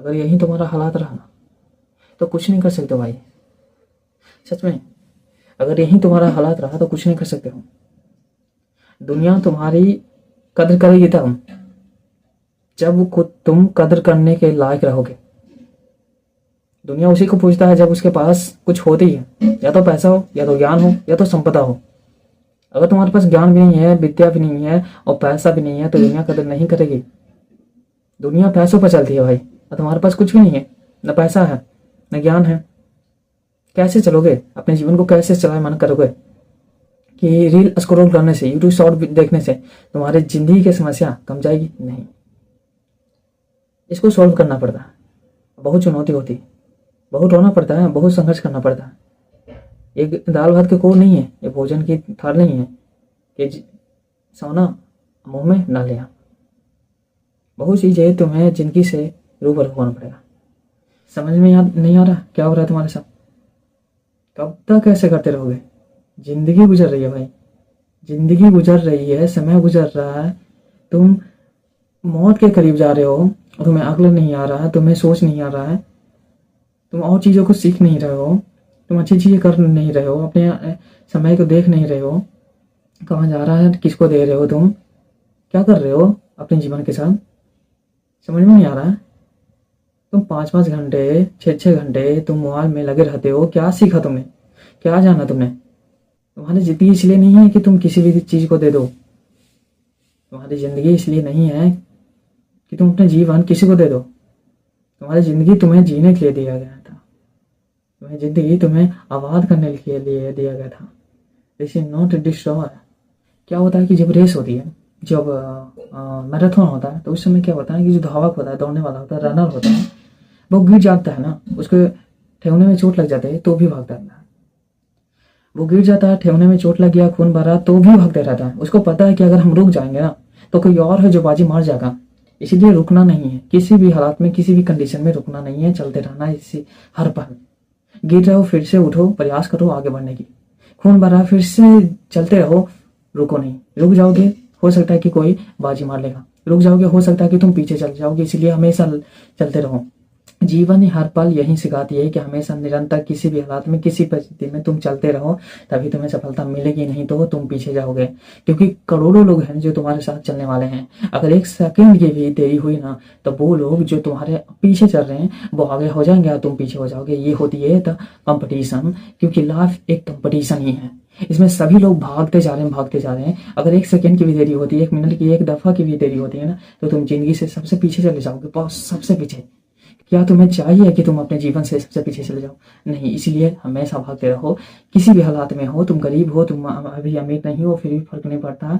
अगर यही तुम्हारा हालात रहा ना तो कुछ नहीं कर सकते भाई, सच में। अगर यही तुम्हारा हालात रहा तो कुछ नहीं कर सकते हो। दुनिया तुम्हारी कदर करेगी तब जब खुद तुम कदर करने के लायक रहोगे। दुनिया उसी को पूछता है जब उसके पास कुछ होती है, या तो पैसा हो, या तो ज्ञान हो, या तो संपदा हो। अगर तुम्हारे पास ज्ञान भी नहीं है, विद्या भी नहीं है और पैसा भी नहीं है तो दुनिया कदर नहीं करेगी। दुनिया पैसों पर चलती है भाई, और तुम्हारे पास कुछ भी नहीं है, न पैसा है न ज्ञान है। कैसे चलोगे अपने जीवन को, कैसे चलाए मन करोगे कि रील स्क्रॉल करने से, यूट्यूब शॉर्ट देखने से तुम्हारी जिंदगी की समस्या कम जाएगी? नहीं, इसको सॉल्व करना पड़ता है, बहुत चुनौती होती है, बहुत रोना पड़ता है, बहुत संघर्ष करना पड़ता है। एक दाल भात के को नहीं है, ये भोजन की थाल नहीं है कि सोना मुंह में ना लिया। बहुत चीजें तुम्हें जिंदगी से रूबरू होना पड़ेगा। समझ में नहीं आ रहा क्या हो रहा है तुम्हारे साथ? कब तक ऐसे करते रहोगे? जिंदगी गुजर रही है भाई, जिंदगी गुजर रही है, समय गुजर रहा है। तुम मौत के करीब जा रहे हो, तुम्हें अक्ल नहीं आ रहा है, तुम्हें सोच नहीं आ रहा है, तुम और चीज़ों को सीख नहीं रहे हो, तुम अच्छी चीज़ें कर नहीं रहे हो, अपने समय को देख नहीं रहे हो, कहाँ जा रहा है, किसको दे रहे हो, तुम क्या कर रहे हो अपने जीवन के साथ, समझ में नहीं आ रहा है। तुम 5-5 घंटे 6-6 घंटे तुम मोबाइल में लगे रहते हो। क्या सीखा तुमने, क्या जाना तुमने? तुम्हारी जिंदगी इसलिए नहीं है कि तुम किसी भी चीज़ को दे दो। तुम्हारी ज़िंदगी इसलिए नहीं है कि तुम अपना जीवन किसी को दे दो। तुम्हारी ज़िंदगी तुम्हें जीने के लिए दिया गया था, तुम्हें ज़िंदगी तुम्हें आबाद करने के लिए दिया गया था। This is not destroy. क्या होता है कि जब रेस होती है, जब मैराथन होता है, तो उस समय क्या होता है कि जो धावक होता है, दौड़ने वाला होता है, रनर होता है, वो गिर जाता है ना, उसके ठेवने में चोट लग जाता है तो भी भागता रहता है। वो गिर जाता है, ठेवने में चोट लग गया, खून भरा, तो भी भागते रहता है। उसको पता है कि अगर हम रुक जाएंगे ना तो कोई और है जो बाजी मार जाएगा। इसलिए रुकना नहीं है, किसी भी हालात में, किसी भी कंडीशन में रुकना नहीं है, चलते रहना है। इसी हर पल गिर रहे हो, फिर से उठो, प्रयास करो आगे बढ़ने की। खून भरा, फिर से चलते रहो, रुको नहीं। रुक जाओगे हो सकता है कि कोई बाजी मार लेगा, रुक जाओगे हो सकता है कि तुम पीछे चल जाओगे। इसलिए हमेशा चलते रहो। जीवन हर पल यही सिखाती है कि हमेशा निरंतर किसी भी हालात में, किसी परिस्थिति में तुम चलते रहो, तभी तुम्हें सफलता मिलेगी, नहीं तो तुम पीछे जाओगे। क्योंकि करोड़ों लोग हैं जो तुम्हारे साथ चलने वाले हैं। अगर 1 सेकंड की भी देरी हुई ना तो वो लोग जो तुम्हारे पीछे चल रहे हैं वो आगे हो जाएंगे और तुम पीछे हो जाओगे। ये होती है द कंपटीशन, क्योंकि लाइफ एक कंपटीशन ही है। इसमें सभी लोग भागते जा रहे हैं, भागते जा रहे हैं। अगर 1 सेकंड की भी देरी होती है, 1 मिनट की, 1 दफा की भी देरी होती है ना, तो तुम जिंदगी से सबसे पीछे चले जाओगे, बहुत सबसे पीछे। क्या तुम्हें चाहिए कि तुम अपने जीवन से सबसे पीछे चले जाओ? नहीं। इसलिए हमेशा भागते रहो, किसी भी हालात में हो। तुम गरीब हो, तुम अभी अमीर नहीं हो, फिर भी फर्क नहीं पड़ता।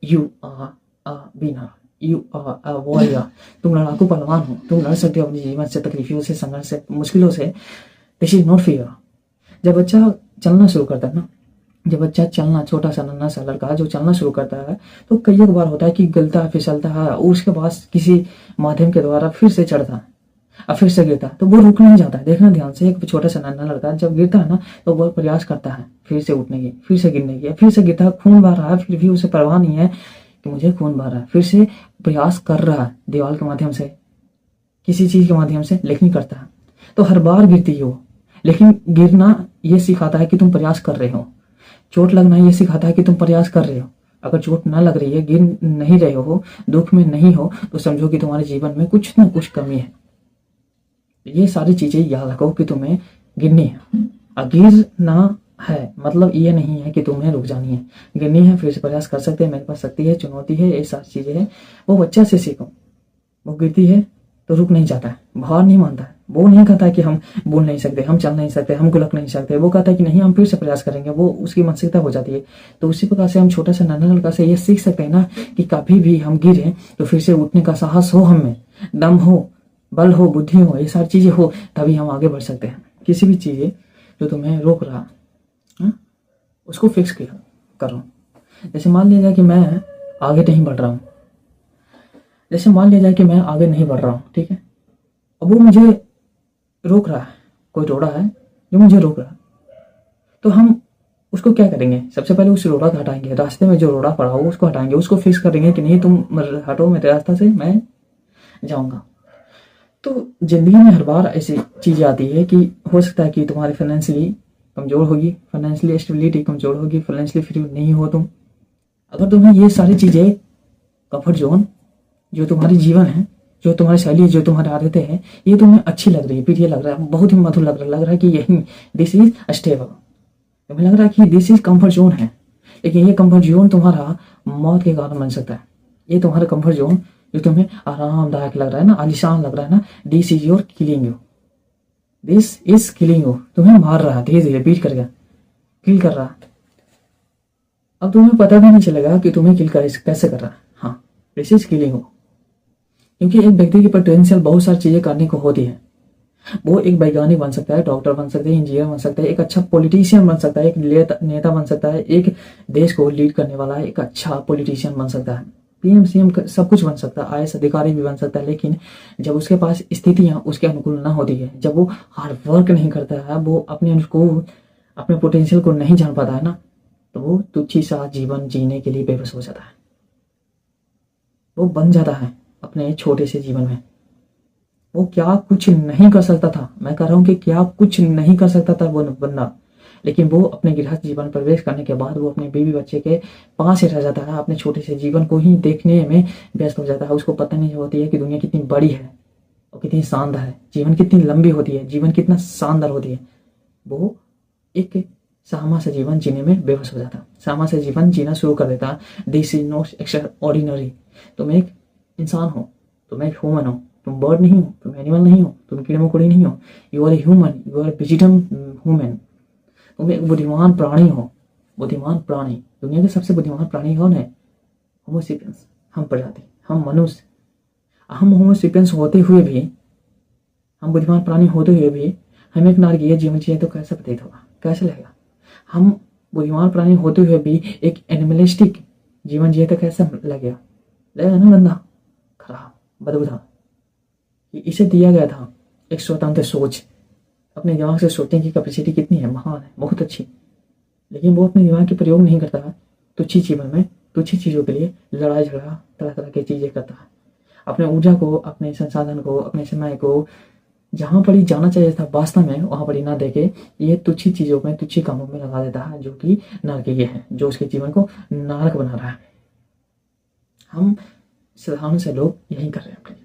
You are a winner, you are a warrior. तुम लड़ाकू पहलवान हो, तुम लड़ सकते हो अपने जीवन से, तकलीफों से, संघर्ष से, मुश्किलों से। This is not fear. जब बच्चा चलना शुरू करता है ना, जब बच्चा चलना, छोटा सा नन्हा सा लड़का जो चलना शुरू करता है, तो कई एक बार होता है कि गिरता है, फिसलता है, और उसके बाद किसी माध्यम के द्वारा फिर से चढ़ता है और फिर से गिरता है, तो वो रुक नहीं जाता है। देखना ध्यान से, एक छोटा सा नन्हा लड़का जब गिरता है ना तो वो प्रयास करता है फिर से उठने की, फिर से गिरने की, फिर से गिरता है, खून बह रहा है, फिर भी उसे परवाह नहीं है कि मुझे खून बह रहा है, फिर से प्रयास कर रहा है, दीवार के माध्यम से, किसी चीज के माध्यम से, लेकिन करता है। तो हर बार गिरती है वो, लेकिन गिरना ये सिखाता है कि तुम प्रयास कर रहे हो। चोट लगना ये सिखाता है कि तुम प्रयास कर रहे हो। अगर चोट ना लग रही है, गिर नहीं रहे हो, दुख में नहीं हो, तो समझो कि तुम्हारे जीवन में कुछ ना कुछ कमी है। ये सारी चीजें याद रखो कि तुम्हें गिरनी है। और गिरना है मतलब ये नहीं है कि तुम्हें रुक जानी है, गिरनी है, फिर से प्रयास कर सकते हैं। मेरे पास शक्ति है, चुनौती है, ये सारी चीजें हैं। वो बच्चा से सीखो, वो गिरती है तो रुक नहीं जाता है, हार नहीं मानता है। वो नहीं कहता कि हम बोल नहीं सकते, हम चल नहीं सकते, हम गुलक नहीं सकते। वो कहता है कि नहीं, हम फिर से प्रयास करेंगे। वो उसकी मानसिकता हो जाती है। तो उसी प्रकार से हम छोटा सा नन्हा लड़का से ये सीख सकते हैं ना कि कभी भी हम गिरे तो फिर से उठने का साहस हो, हमें दम हो, बल हो, बुद्धि हो, ये सारी चीजें हो, तभी हम आगे बढ़ सकते हैं। किसी भी चीज जो तुम्हें रोक रहा है उसको फिक्स किया करो। जैसे मान लिया जाए कि मैं आगे नहीं बढ़ रहा हूँ, जैसे मान लिया जाए कि मैं आगे नहीं बढ़ रहा हूँ, ठीक है, अब वो मुझे रोक रहा है, कोई रोड़ा है जो मुझे रोक रहा है, तो हम उसको क्या करेंगे? सबसे पहले उस रोड़ा को हटाएंगे, रास्ते में जो रोड़ा पड़ा हो उसको हटाएंगे, उसको फिक्स करेंगे कि नहीं तुम हटो मेरे रास्ता से, मैं जाऊंगा। तो जिंदगी में हर बार ऐसी चीज़ें आती है कि हो सकता है कि तुम्हारी फाइनेंशियली कमज़ोर होगी, फाइनेंशियली स्टेबिलिटी कमज़ोर होगी, फाइनेंशियली फ्री नहीं हो तुम। अगर तुम्हें ये सारी चीज़ें, कंफर्ट जोन जो तुम्हारी जीवन है, जो तुम्हारी शैली है, जो तुम्हारी आदतें हैं, ये तुम्हें अच्छी लग रही है, प्रिय लग रहा है, बहुत ही मधुर लग रहा है कि यही दिस इज स्टेबल, तुम्हें लग रहा है कि दिस इज कंफर्ट जोन है, लेकिन ये कंफर्ट जोन तुम्हारा मौत के कारण बन सकता है। ये तुम्हारा कंफर्ट जोन जो तुम्हें आरामदायक लग रहा है ना, आलीशान लग रहा है ना, this is your killing you, this is killing you, तुम्हें मार रहा है, धीरे धीरे बीट कर गया, किल कर रहा है। अब तुम्हें पता भी नहीं चलेगा कि तुम्हें किल कैसे कर रहा है। हाँ, दिस इज किलिंग यू, क्योंकि एक व्यक्ति की पोटेंशियल बहुत सारी चीजें करने को होती है। वो एक वैज्ञानिक बन सकता है, डॉक्टर बन सकता है, इंजीनियर बन सकता है, एक अच्छा पॉलिटिशियन बन सकता है, एक नेता बन सकता है, एक देश को लीड करने वाला एक अच्छा पॉलिटिशियन बन सकता है, पीएम सीएम सब कुछ बन सकता है, आईएएस अधिकारी भी बन सकता है। लेकिन जब उसके पास स्थितियां उसके अनुकूल ना होती है, जब वो हार्ड वर्क नहीं करता है, वो अपने पोटेंशियल को नहीं जान पाता है ना, तो वो तुच्छी सा जीवन जीने के लिए बेबस हो जाता है। वो बन जाता है अपने छोटे से जीवन में, वो क्या कुछ नहीं कर सकता था, मैं कह रहा हूं कि क्या कुछ नहीं कर सकता था वो बंदा, लेकिन वो अपने गृहस्थ जीवन प्रवेश करने के बाद वो अपने बीवी बच्चे के पास ही रह जाता है, अपने छोटे से जीवन को ही देखने में व्यस्त हो जाता है। उसको पता नहीं होती है कि दुनिया कितनी बड़ी है और कितनी शानदार है, जीवन कितनी लंबी होती है, जीवन कितना शानदार होती है। वो एक सामा से जीवन जीने में बेबस हो जाता है, सामा से जीवन जीना शुरू कर देता है। This is not extra ordinary, तुम एक इंसान हो, तुम एक ह्यूमन हो, तुम बर्ड नहीं हो, तुम एनिमल नहीं हो, तुम कीड़े मकोड़ी नहीं हो, you are a human, you are वेजिटम ह्यूमन, तुम एक बुद्धिमान प्राणी हो, बुद्धिमान प्राणी। दुनिया के सबसे बुद्धिमान प्राणी कौन है? होमो सेपियंस, हम प्रजाति, हम मनुष्य। हम होमो सेपियंस होते हुए भी, हम बुद्धिमान प्राणी होते हुए भी हम एक नारकीय जीवन जिए तो कैसा प्रतीत होगा, कैसे लगेगा? हम बुद्धिमान प्राणी होते हुए भी एक एनिमलिस्टिक जीवन जिए तो कैसा लगेगा ना, गंदा, खराब, बदबूदार। इसे दिया गया था एक स्वतंत्र सोच, अपने दिमाग से सोचने की कैपेसिटी कितनी है, महान है, बहुत अच्छी, लेकिन वो अपने दिमाग के प्रयोग नहीं करता है, तुच्छी जीवन में तुच्छी चीज़ों के लिए लड़ाई झगड़ा तरह तरह की चीज़ें करता है, अपने ऊर्जा को, अपने संसाधन को, अपने समय को जहाँ पर ही जाना चाहिए था वास्तव में वहाँ पर ही ना देके ये तुच्छी चीज़ों में, तुच्छी कामों में लगा देता है, जो कि नरकीय है, जो उसके जीवन को नरक बना रहा है। हम साधारण से लोग यही कर रहे हैं।